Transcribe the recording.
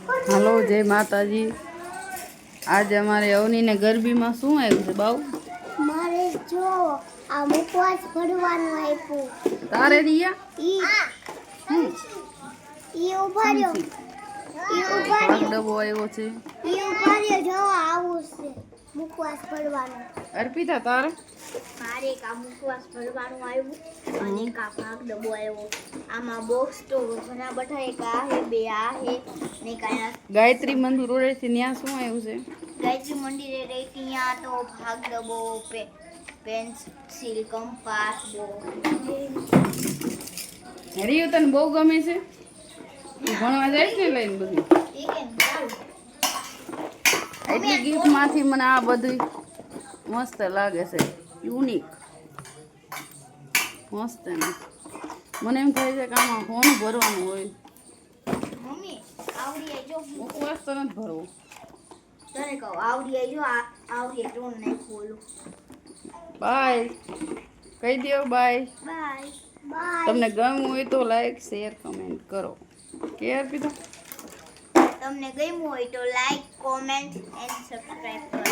હાલો જય માતાજી। आज અમારે અવની ને ગરબીમાં શું આવ્યું છે બાઉ? મારે જો આ મુખવાસ ભરવાનું આપ્યું તારે દિયા ઈ ઉભા રહ્યો ભાગ ડબો આવ્યો છે। જો આવું છે મુખવાસ ભરવાનું। અર્પિતા તારે મારે એક આ મુખવાસ ભરવાનું આવ્યું અને એક આ ભાગ ડબો આવ્યો। આમાં બોક્સ તો ઘણા બધા એક આ હે બે આ હે ને કાયા ગાયત્રી મંદિર રોડે થી ન્યા શું આવ્યું છે? ગાયત્રી મંદિરે રહી ત્યાં તો ભાગ ડબો પેન્સિલ કંપાસ બો હરિયો તને બહુ ગમે છે? તું ભણવા જાય છે લઈને બધું? એટલી ગિફ્ટ માંથી મને આ બધું મસ્ત લાગે છે, યુનિક મસ્ત ને મને એમ થાય છે કે આમાં ફોન ભરવાનું હોય। મમ્મી આવડી આજો ઉપવાસ તો નથી ભરવો। તને કહું આવડી આજો આવડી ટોન નહીં ખોલું। બાય કહી દો બાય। Bye bye. તમને ગમ્યું હોય તો લાઈક શેર કમેન્ટ કરો કે અર્પિતા? તમને ગમ્યું હોય તો લાઈક કોમેન્ટ એન્ડ સબસ્ક્રાઇબ કરો।